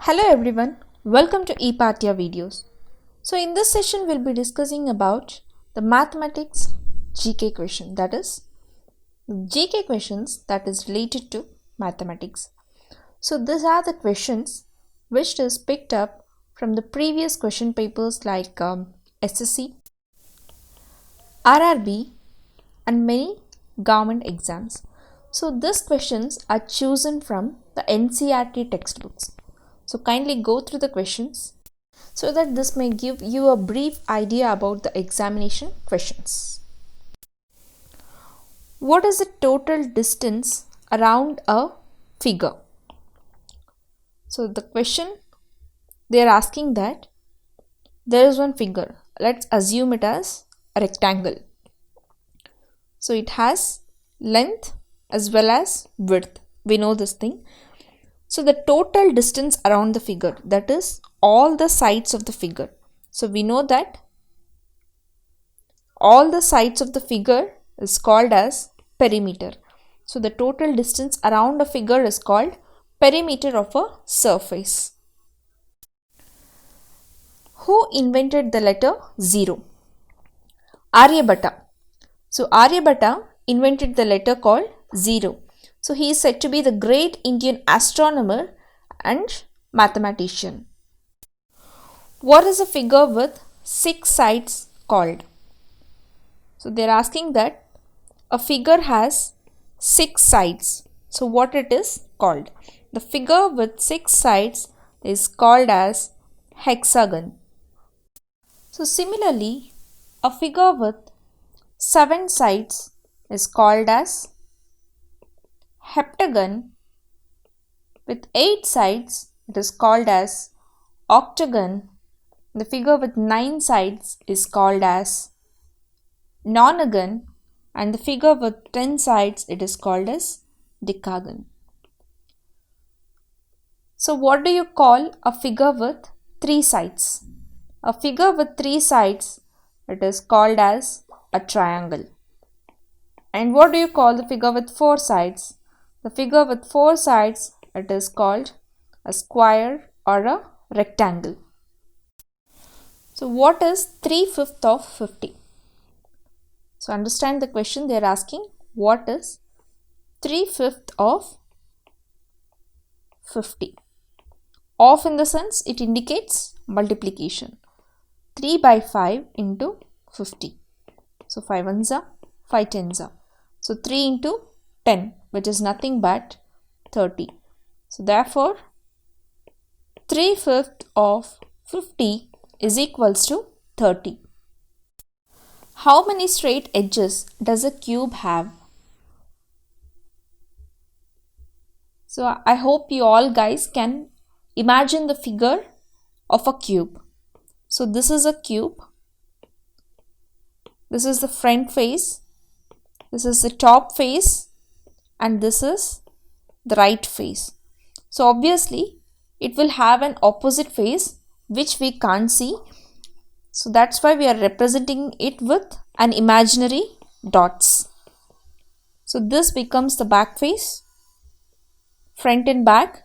Hello everyone, welcome to ePathya videos. So in this session we'll be discussing about the mathematics GK question, that is GK questions that is related to mathematics. So these are the questions which is picked up from the previous question papers like SSC, RRB and many government exams. So these questions are chosen from the NCERT textbooks. So kindly go through the questions so that this may give you a brief idea about the examination questions. What is the total distance around a figure? So the question they are asking that there is one figure. Let's assume it as a rectangle. So it has length as well as width. We know this thing. So the total distance around the figure, that is all the sides of the figure. So we know that all the sides of the figure is called as perimeter. So the total distance around a figure is called perimeter of a surface. Who invented the letter 0? Aryabhatta. So Aryabhatta invented the letter called 0. So he is said to be the great Indian astronomer and mathematician. What is a figure with 6 sides called? So they are asking that a figure has 6 sides. So what it is called? The figure with 6 sides is called as hexagon. So similarly, a figure with 7 sides is called as heptagon. With 8 sides, it is called as octagon. The figure with 9 sides is called as nonagon, and the figure with 10 sides, it is called as decagon. So what do you call a figure with 3 sides? A figure with 3 sides, it is called as a triangle. And what do you call the figure with 4 sides? The figure with 4 sides, it is called a square or a rectangle. So what is 3/5 of 50? So understand the question they are asking, what is 3/5 of 50? Of in the sense it indicates multiplication. 3 by 5 into 50. So 5 ones are 5 tens are. So 3 into 10, which is nothing but 30. So therefore 3/5 of 50 is equals to 30. How many straight edges does a cube have? So I hope you all guys can imagine the figure of a cube. So this is a cube. This is the front face. This is the top face. And this is the right face. So obviously it will have an opposite face which we can't see. So that's why we are representing it with an imaginary dots. So this becomes the back face, front and back,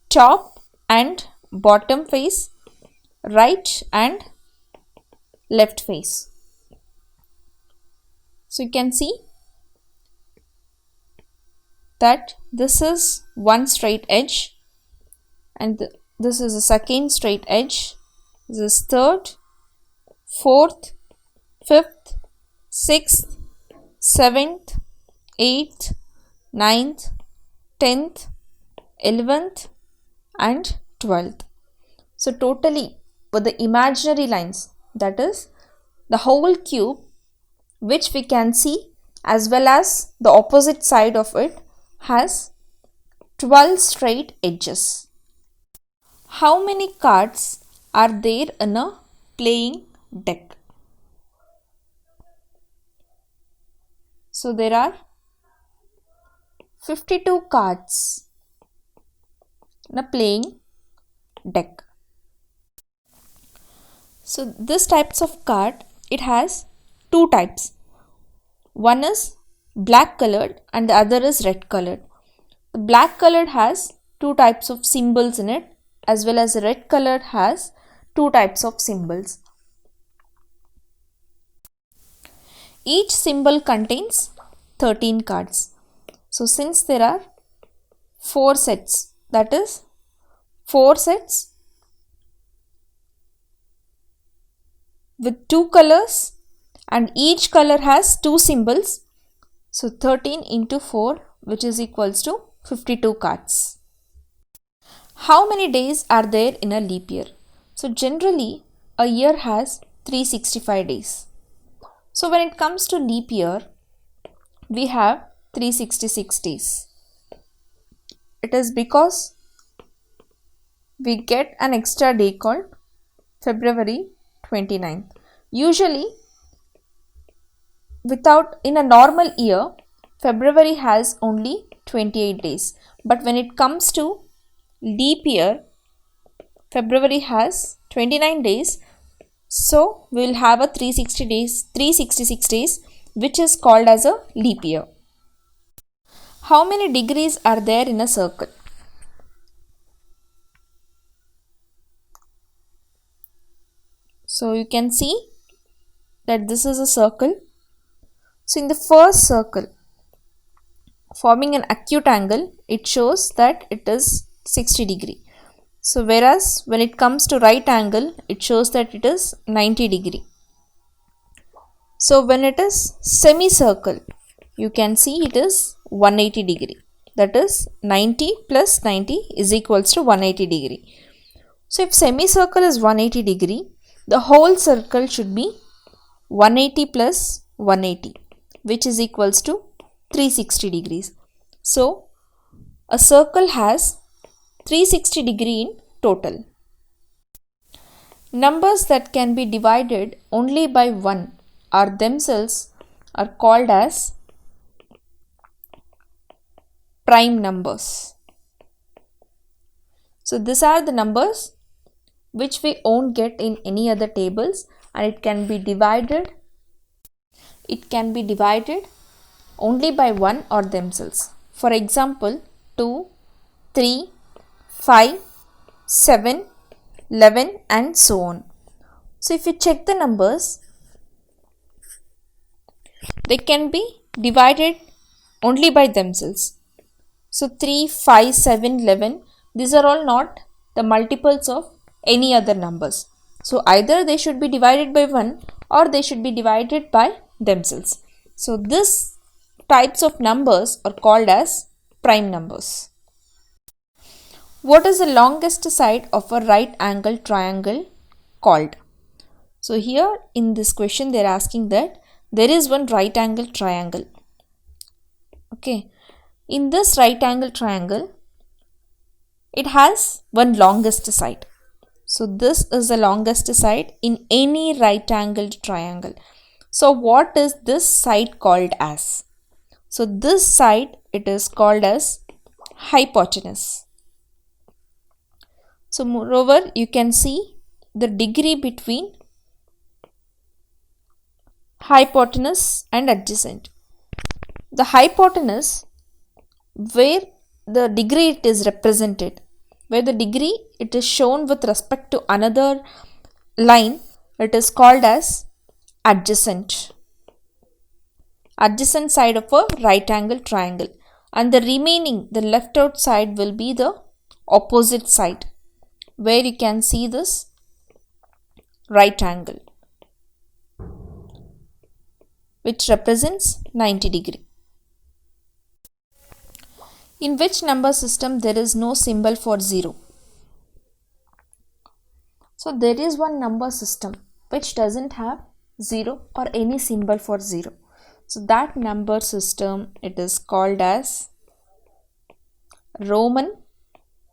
top and bottom face, right and left face. So you can see that this is one straight edge and this is the second straight edge. This is third, fourth, fifth, sixth, seventh, eighth, ninth, 10th, 11th and 12th. So totally with the imaginary lines, that is the whole cube which we can see as well as the opposite side of it has 12 straight edges. How many cards are there in a playing deck? So there are 52 cards in a playing deck. So this types of card, it has two types. One is black colored and the other is red colored. The black colored has two types of symbols in it. as well as red color has two types of symbols. Each symbol contains 13 cards. So since there are 4 sets, that is 4 sets with 2 colors and each color has 2 symbols. So 13 into 4, which is equals to 52 cards. How many days are there in a leap year? So generally a year has 365 days. So when it comes to leap year, we have 366 days. It is because we get an extra day called February 29th. Usually in a normal year, February has only 28 days. But when it comes to leap year, February has 29 days. So we will have a 366 days, which is called as a leap year. How many degrees are there in a circle? So you can see that this is a circle. So in the first circle, forming an acute angle, it shows that it is 60 degree. So whereas when it comes to right angle, it shows that it is 90 degree. So when it is semicircle, you can see it is 180 degree. That is 90 plus 90 is equals to 180 degree. So if semicircle is 180 degree, the whole circle should be 180 plus 180, which is equals to 360 degrees. So a circle has 360 degree in total. Numbers that can be divided only by 1 are themselves are called as prime numbers. So these are the numbers which we won't get in any other tables, and it can be divided only by 1 or themselves. For example, 2, 3, 5, 7, 11 and so on. So if you check the numbers, they can be divided only by themselves. So 3, 5, 7, 11, these are all not the multiples of any other numbers. So either they should be divided by 1 or they should be divided by themselves. So these types of numbers are called as prime numbers. What is the longest side of a right angle triangle called? So here in this question they are asking that there is one right angle triangle. Okay. In this right angle triangle, it has one longest side. So this is the longest side in any right angled triangle. So what is this side called as? So this side, it is called as hypotenuse. So moreover, you can see the degree between hypotenuse and adjacent. The hypotenuse, where the degree it is represented, where the degree it is shown with respect to another line, it is called as adjacent side of a right angle triangle, and the remaining, the left out side will be the opposite side, where you can see this right angle which represents 90 degree. In which number system there is no symbol for 0? So there is one number system which doesn't have 0 or any symbol for 0. So that number system, it is called as Roman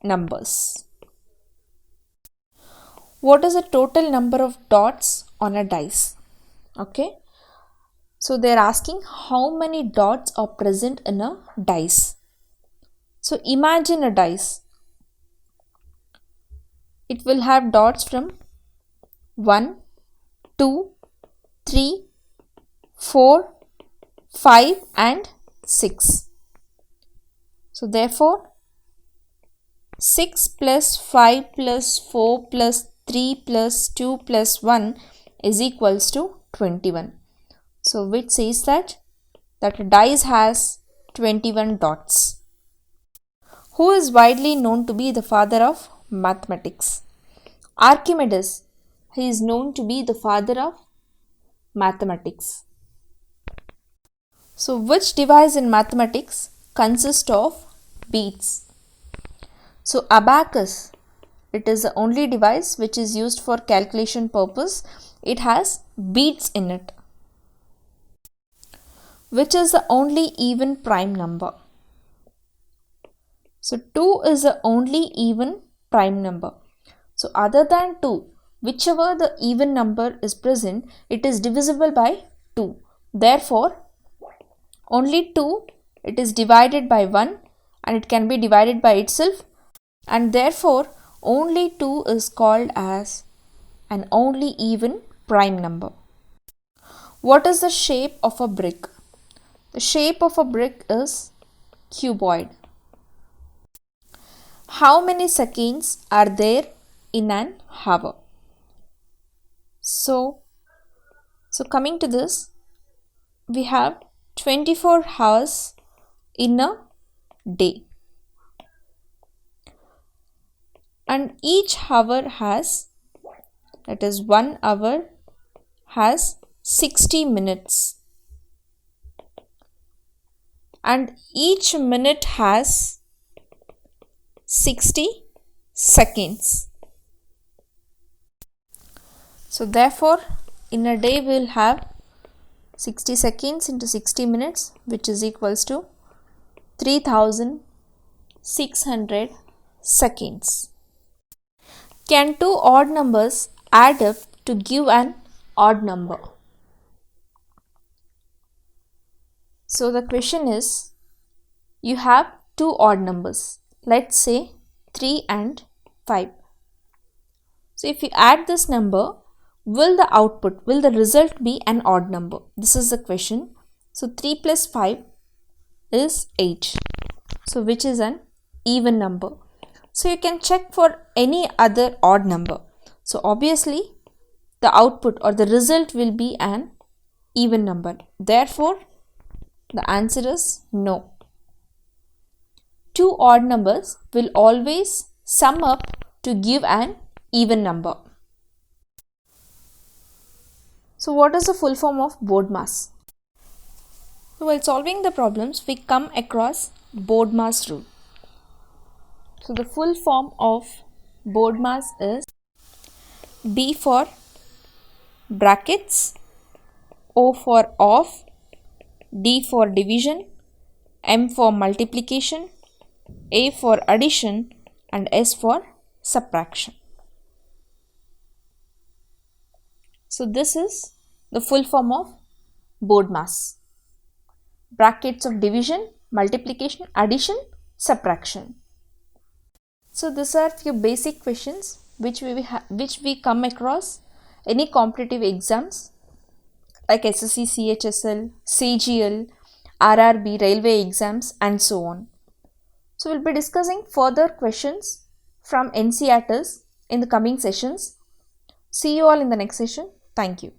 numbers. What is the total number of dots on a dice? Okay. So they are asking how many dots are present in a dice. So imagine a dice. It will have dots from 1, 2, 3, 4, 5 and 6. So therefore 6 plus 5 plus 4 plus 3 plus 2 plus 1 is equals to 21. So which says that a dice has 21 dots. Who is widely known to be the father of mathematics? Archimedes. He is known to be the father of mathematics. So which device in mathematics consists of beads? So abacus, it is the only device which is used for calculation purpose. It has beads in it. Which is the only even prime number? So 2 is the only even prime number. So other than 2, whichever the even number is present, it is divisible by 2. Therefore, only 2, it is divided by 1 and it can be divided by itself, and therefore only 2 is called as an only even prime number. What is the shape of a brick? The shape of a brick is cuboid. How many seconds are there in an hour? So coming to this, we have 24 hours in a day, and each hour has, that is 1 hour has 60 minutes, and each minute has 60 seconds. So therefore in a day we will have 60 seconds into 60 minutes, which is equals to 3600 seconds. Can two odd numbers add up to give an odd number? So the question is, you have two odd numbers, let's say 3 and 5. So if you add this number, will the result be an odd number? This is the question. So 3 plus 5 is 8. So which is an even number? So you can check for any other odd number. So obviously the output or the result will be an even number. Therefore the answer is no. Two odd numbers will always sum up to give an even number. So what is the full form of BODMAS? So while solving the problems, we come across BODMAS rule. So the full form of BODMAS is B for brackets, O for off, D for division, M for multiplication, A for addition, and S for subtraction. So this is the full form of BODMAS. Brackets of division, multiplication, addition, subtraction. So these are few basic questions which we come across any competitive exams like SSC, CHSL, CGL, RRB, railway exams, and so on. So we'll be discussing further questions from NCERTs in the coming sessions. See you all in the next session. Thank you.